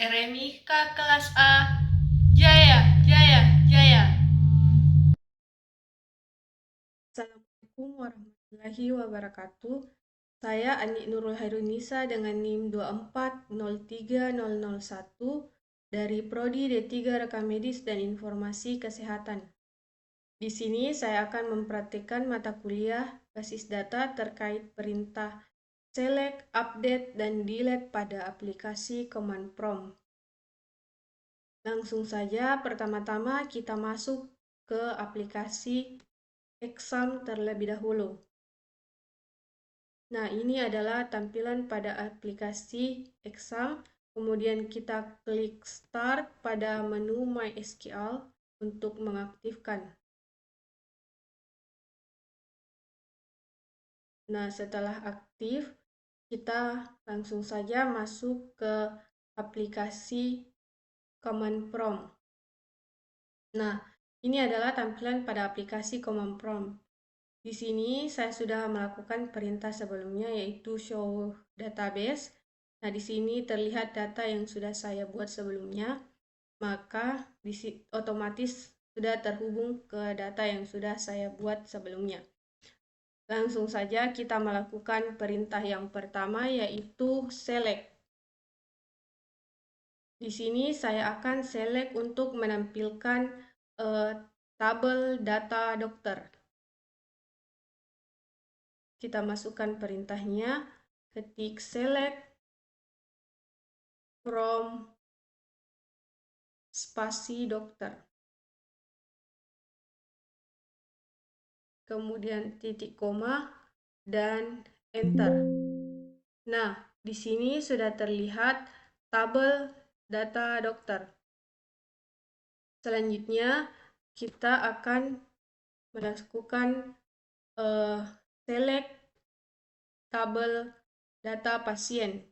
RMIK kelas A. Jaya, Jaya, Jaya. Assalamualaikum warahmatullahi wabarakatuh. Saya Ani Nurul Hairunisa dengan NIM 2403001 dari Prodi D3 Rekam Medis dan Informasi Kesehatan. Di sini saya akan mempraktikkan mata kuliah basis data terkait perintah select, update, dan delete pada aplikasi Command Prompt. Langsung saja, pertama-tama kita masuk ke aplikasi Exam terlebih dahulu. Nah, ini adalah tampilan pada aplikasi Exam. Kemudian kita klik Start pada menu MySQL untuk mengaktifkan. Nah, setelah aktif, kita langsung saja masuk ke aplikasi Command Prompt. Nah, ini adalah tampilan pada aplikasi Command Prompt. Di sini saya sudah melakukan perintah sebelumnya, yaitu show database. Nah, di sini terlihat data yang sudah saya buat sebelumnya, maka otomatis sudah terhubung ke data yang sudah saya buat sebelumnya. Langsung saja kita melakukan perintah yang pertama, yaitu select. Di sini saya akan select untuk menampilkan tabel data dokter. Kita masukkan perintahnya, ketik select from spasi dokter. Kemudian titik koma dan enter. Nah, di sini sudah terlihat tabel data dokter. Selanjutnya, kita akan melakukan select tabel data pasien.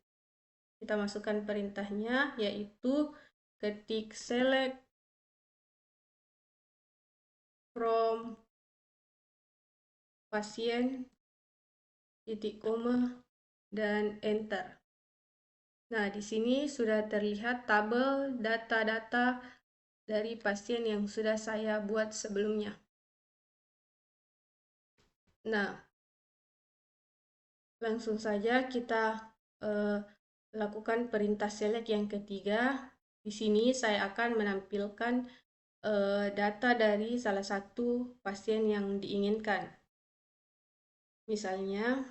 Kita masukkan perintahnya, yaitu ketik select from pasien, titik koma, dan enter. Nah, di sini sudah terlihat tabel data-data dari pasien yang sudah saya buat sebelumnya. Nah, langsung saja kita lakukan perintah select yang ketiga. Di sini saya akan menampilkan data dari salah satu pasien yang diinginkan. Misalnya,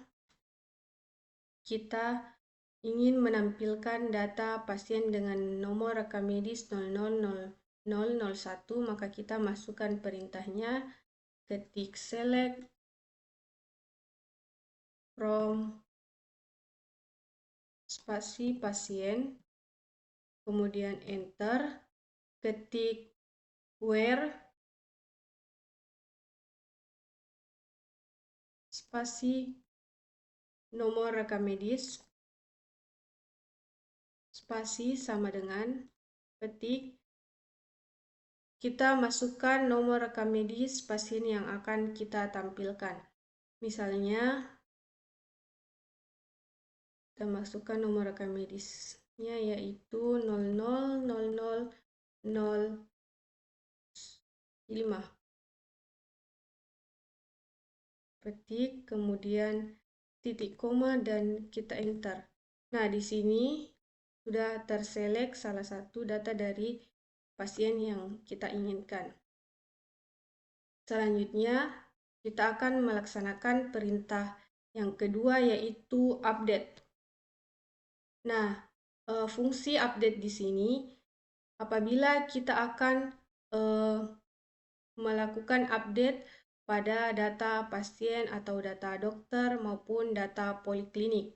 kita ingin menampilkan data pasien dengan nomor rekam medis 00001, maka kita masukkan perintahnya, ketik select from spasi pasien, kemudian enter, ketik where spasi nomor rekam medis, spasi sama dengan ketik, kita masukkan nomor rekam medis pasien yang akan kita tampilkan. Misalnya, kita masukkan nomor rekam medisnya, yaitu 000005. Ketik, kemudian titik koma, dan kita enter. Nah, di sini sudah terselect salah satu data dari pasien yang kita inginkan. Selanjutnya, kita akan melaksanakan perintah yang kedua, yaitu update. Nah, fungsi update di sini apabila kita akan melakukan update pada data pasien atau data dokter maupun data poliklinik.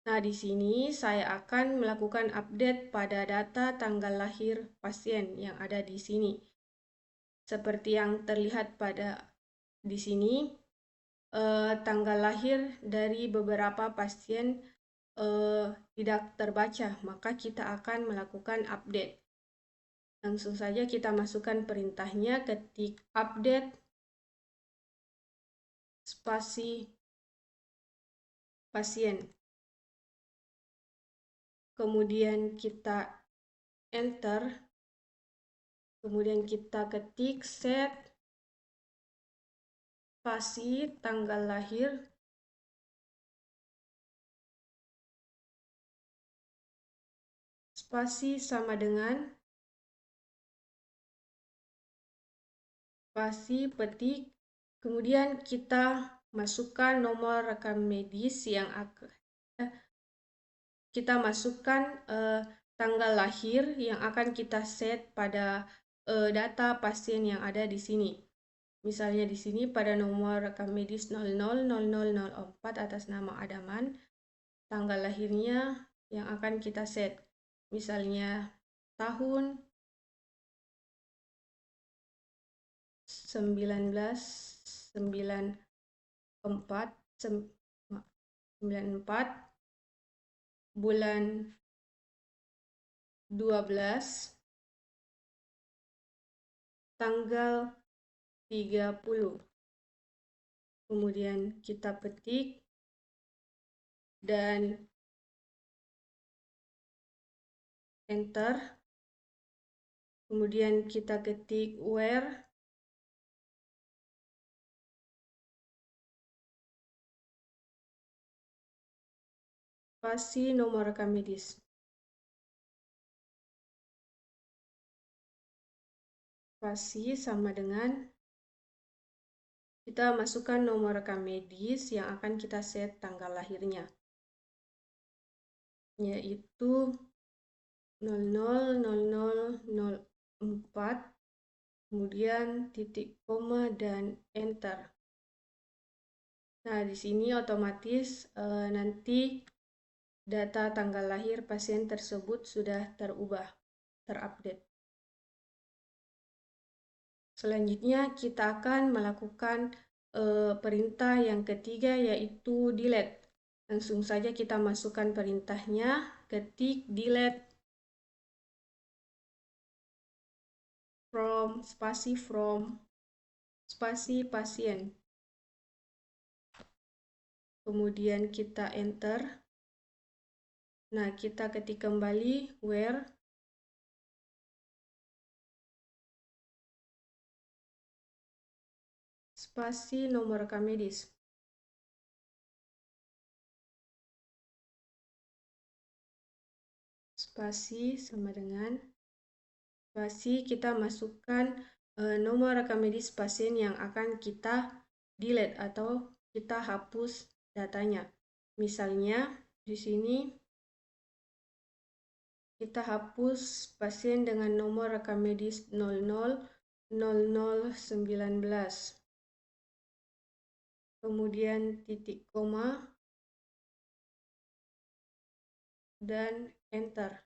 Nah, di sini saya akan melakukan update pada data tanggal lahir pasien yang ada di sini. Seperti yang terlihat pada di sini, tanggal lahir dari beberapa pasien tidak terbaca, maka kita akan melakukan update. Langsung saja kita masukkan perintahnya, ketik update spasi pasien. Kemudian kita enter, kemudian kita ketik set spasi tanggal lahir, spasi sama dengan spasi petik, kemudian kita masukkan nomor rekam medis yang kita masukkan tanggal lahir yang akan kita set pada data pasien yang ada di sini. Misalnya di sini pada nomor rekam medis 000004 atas nama Adaman, tanggal lahirnya yang akan kita set. Misalnya tahun 1994 bulan 12 tanggal 30. Kemudian kita petik dan enter. Kemudian kita ketik where spasi nomor rekam medis. Spasi sama dengan kita masukkan nomor rekam medis yang akan kita set tanggal lahirnya, yaitu 000004, kemudian titik koma dan enter. Nah, di sini otomatis nanti data tanggal lahir pasien tersebut sudah terubah, terupdate. Selanjutnya kita akan melakukan perintah yang ketiga, yaitu delete. Langsung saja kita masukkan perintahnya, ketik delete from spasi pasien. Kemudian kita enter. Nah, kita ketik kembali where spasi nomor rekam medis. Spasi sama dengan spasi kita masukkan nomor rekam medis pasien yang akan kita delete atau kita hapus datanya. Misalnya di sini kita hapus pasien dengan nomor rekam medis 000019. Kemudian titik koma dan enter.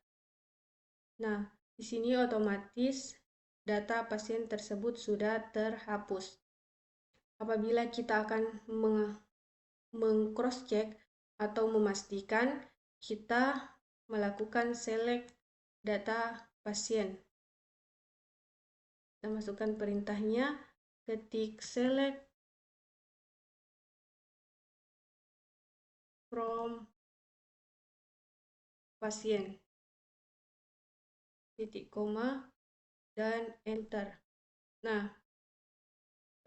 Nah, di sini otomatis data pasien tersebut sudah terhapus. Apabila kita akan meng-cross-check atau memastikan, kita melakukan select data pasien. Kita masukkan perintahnya, ketik select from pasien, titik koma dan enter. Nah,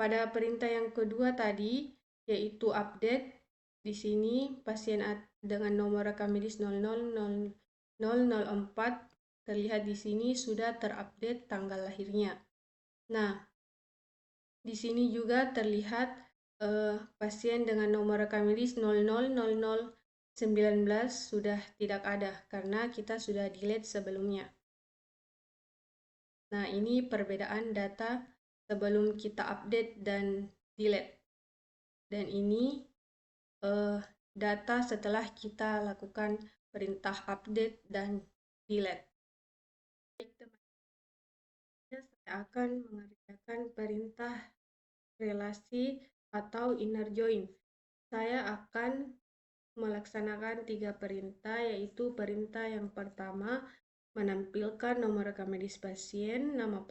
pada perintah yang kedua tadi, yaitu update, di sini pasien dengan nomor rekam medis 000004 terlihat di sini sudah terupdate tanggal lahirnya. Nah, di sini juga terlihat pasien dengan nomor rekam medis 000019 sudah tidak ada karena kita sudah delete sebelumnya. Nah, ini perbedaan data sebelum kita update dan delete. Dan ini data setelah kita lakukan perintah update dan delete. Baik, teman-teman, saya akan mengerjakan perintah relasi atau inner join. Saya akan melaksanakan 3 perintah, yaitu perintah yang pertama, menampilkan nomor rekam medis pasien, nama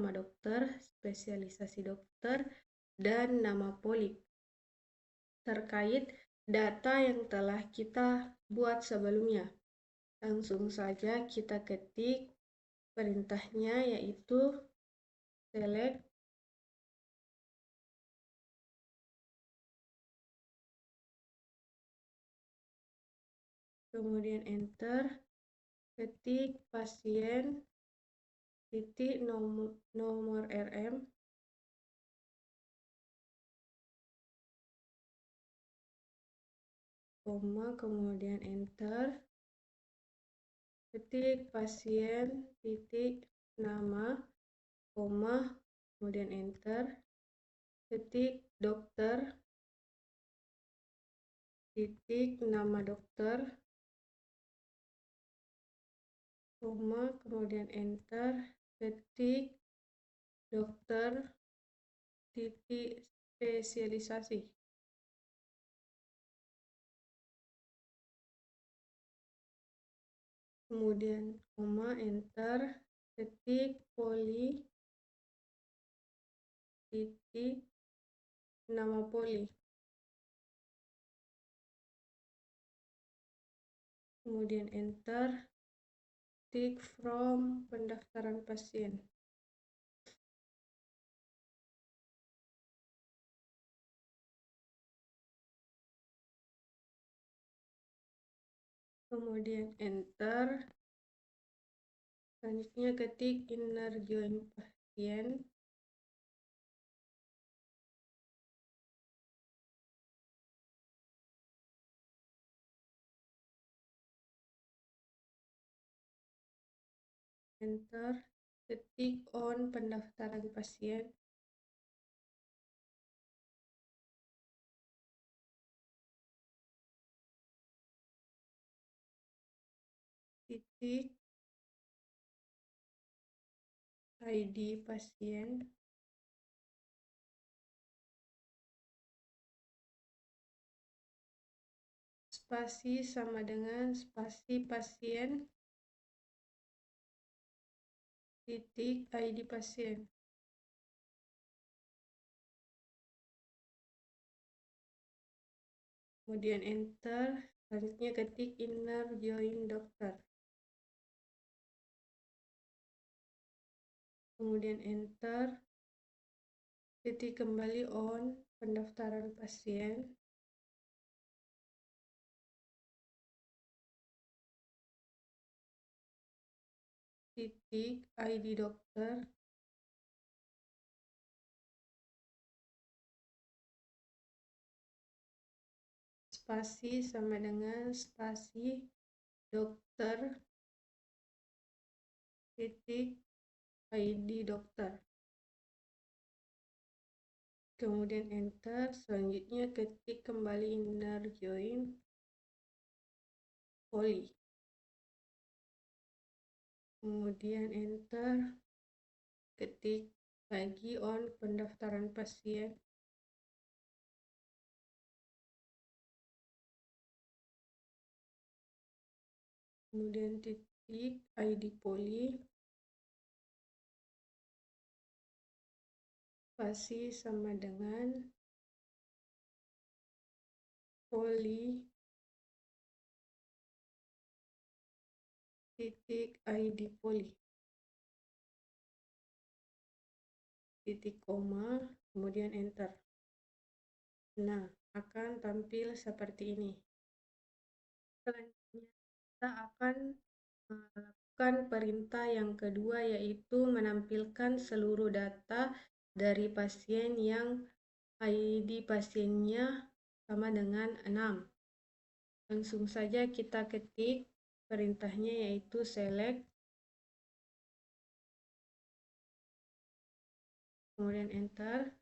dokter, spesialisasi dokter, dan nama polik terkait data yang telah kita buat sebelumnya. Langsung saja kita ketik perintahnya yaitu select, kemudian enter, ketik pasien titik nomor RM, koma, kemudian enter, ketik pasien titik nama, koma, kemudian enter, ketik dokter titik nama dokter, koma, kemudian enter, ketik dokter titik spesialisasi, kemudian koma, enter, ketik poli titik nama poli, kemudian enter, ketik from pendaftaran pasien, kemudian enter, selanjutnya ketik inner join pasien, enter, ketik on pendaftaran pasien, titik ID pasien, spasi sama dengan spasi pasien titik ID pasien, kemudian enter, selanjutnya ketik inner join dokter, kemudian enter, ketik kembali on pendaftaran pasien, titik ID dokter, spasi sama dengan spasi dokter titik ID dokter, kemudian enter, selanjutnya ketik kembali inner join poli, kemudian enter, ketik lagi on pendaftaran pasien, kemudian titik ID poli, spasi sama dengan poli titik ID poli, titik koma, kemudian enter. Nah, akan tampil seperti ini. Selanjutnya kita akan melakukan perintah yang kedua, yaitu menampilkan seluruh data dari pasien yang ID pasiennya sama dengan 6. Langsung saja kita ketik perintahnya, yaitu select, kemudian enter,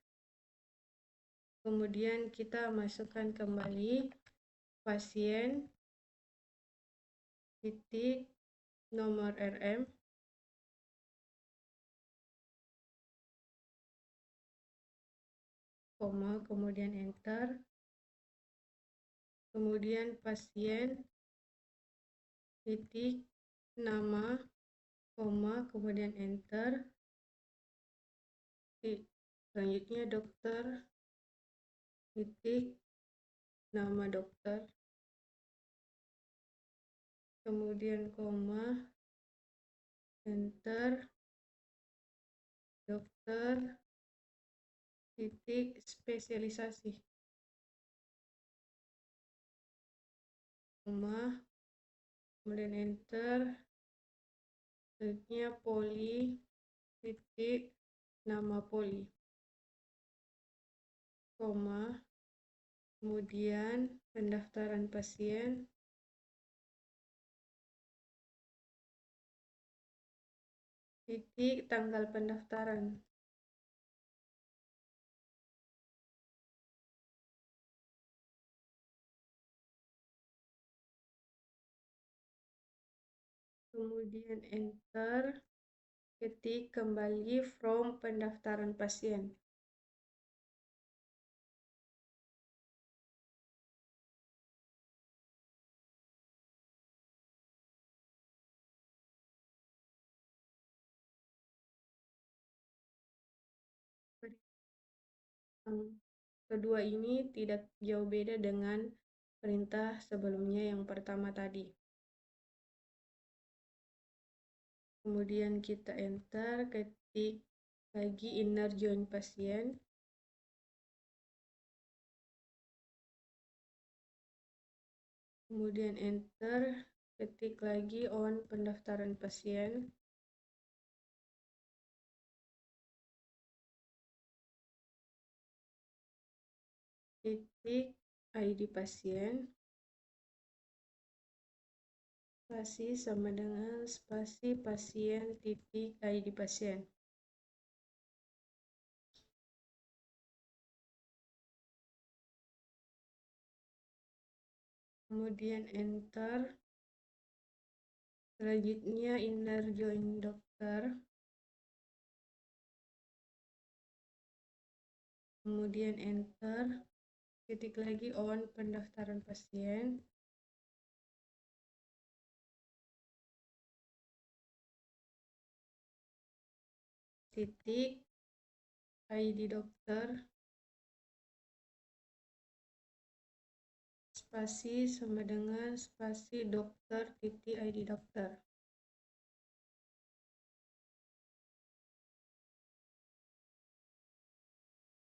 kemudian kita masukkan kembali pasien titik nomor RM, koma, kemudian enter, kemudian pasien titik nama, koma, kemudian enter, selanjutnya dokter titik nama dokter, kemudian koma, enter, dokter, titik, spesialisasi, koma, kemudian enter, selanjutnya poli, titik, nama poli, koma, kemudian pendaftaran pasien, titik, tanggal pendaftaran, kemudian enter, ketik kembali from pendaftaran pasien. Yang kedua ini tidak jauh beda dengan perintah sebelumnya yang pertama tadi. Kemudian kita enter, ketik lagi inner join pasien. Kemudian enter, ketik lagi on pendaftaran pasien. Titik ID pasien. Spasi sama dengan spasi pasien titik ID pasien. Kemudian enter. Selanjutnya inner join dokter. Kemudian enter. Ketik lagi on pendaftaran pasien. Titik ID dokter. Spasi sama dengan spasi dokter titik ID dokter.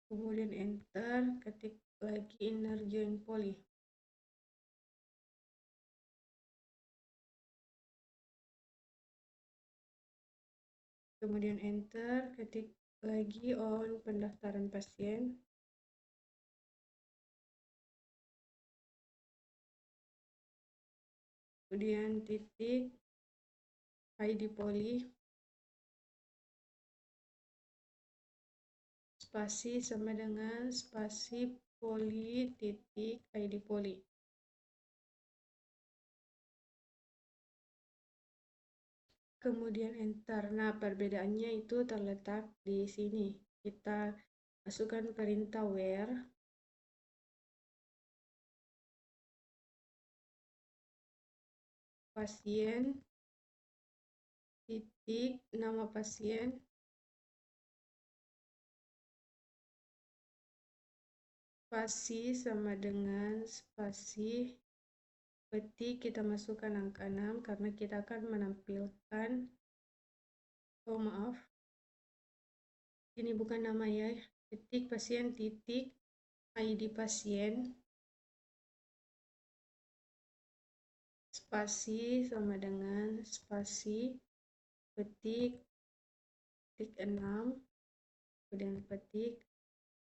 Kemudian enter, ketik lagi inner join poli. Kemudian enter, ketik lagi on pendaftaran pasien. Kemudian titik ID poli. Spasi sama dengan spasi poli titik ID poli. Kemudian enter. Nah, perbedaannya itu terletak di sini. Kita masukkan perintah where. Pasien, titik, nama pasien. Spasi sama dengan spasi. Ketik kita masukkan angka 6 karena kita akan menampilkan, oh maaf, ini bukan nama ya, ketik pasien titik ID pasien, spasi sama dengan spasi, petik 6, kemudian petik.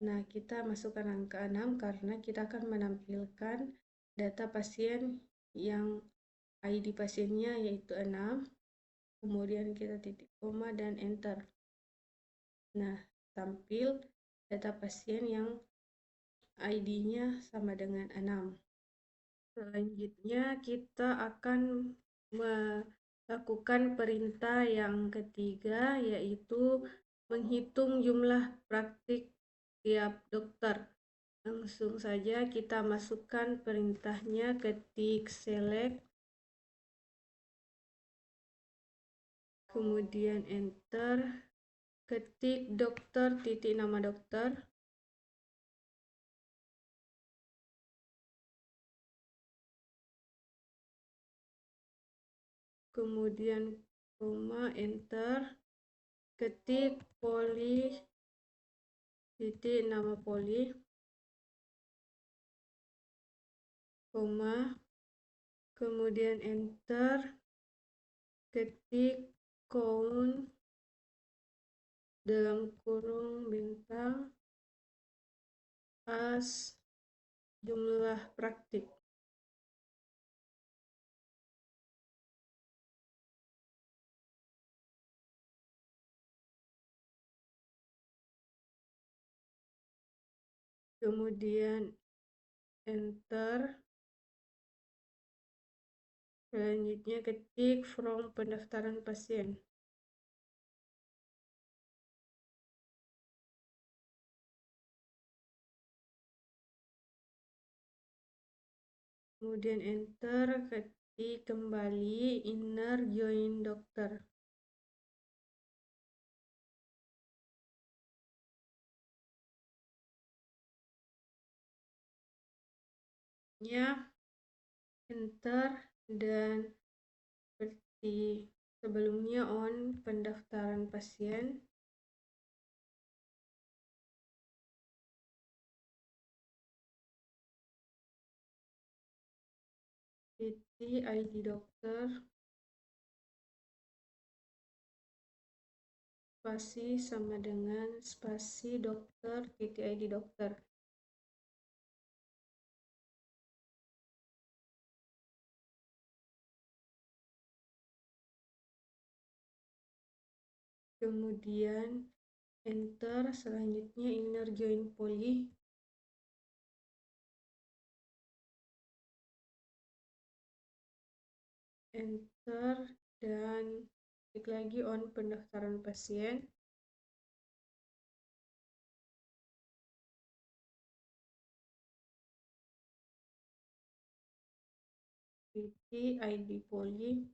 Nah, kita masukkan angka 6 karena kita akan menampilkan data pasien yang ID pasiennya yaitu 6. Kemudian kita titik koma dan enter. Nah, tampil data pasien yang ID-nya sama dengan 6. Selanjutnya kita akan melakukan perintah yang ketiga, yaitu menghitung jumlah praktik tiap dokter. Langsung saja kita masukkan perintahnya, ketik select, kemudian enter, ketik dokter titik nama dokter, kemudian koma, enter, ketik poli, titik nama poli, koma, kemudian enter, ketik count dalam kurung bintang as jumlah praktik. Kemudian enter, selanjutnya ketik from pendaftaran pasien. Kemudian enter, ketik kembali inner join dokter. Ya, enter, dan seperti sebelumnya on pendaftaran pasien. Titik ID dokter, spasi sama dengan spasi dokter, titik ID dokter. Kemudian enter, selanjutnya inner join poli. Enter, dan klik lagi on pendaftaran pasien. Titik ID poli.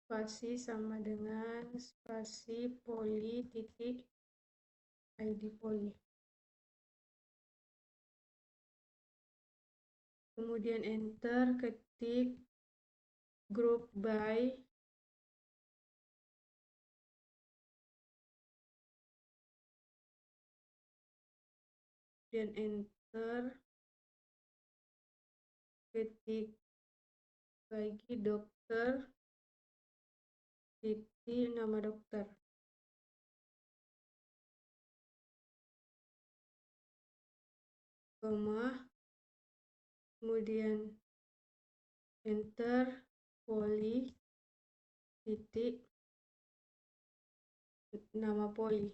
Spasi sama dengan spasi poli titik ID poli. Kemudian enter, ketik group by, dan enter, ketik lagi dokter, titik nama dokter. Koma, kemudian enter, poli, titik nama poli,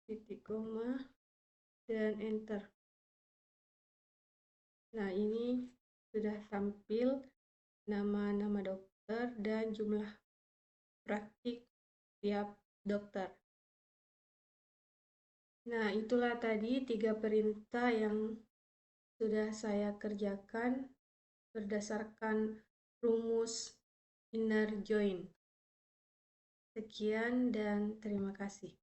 titik koma, dan enter. Nah, ini sudah tampil nama-nama dokter dan jumlah praktik tiap dokter. Nah, itulah tadi 3 perintah yang sudah saya kerjakan berdasarkan rumus inner join. Sekian dan terima kasih.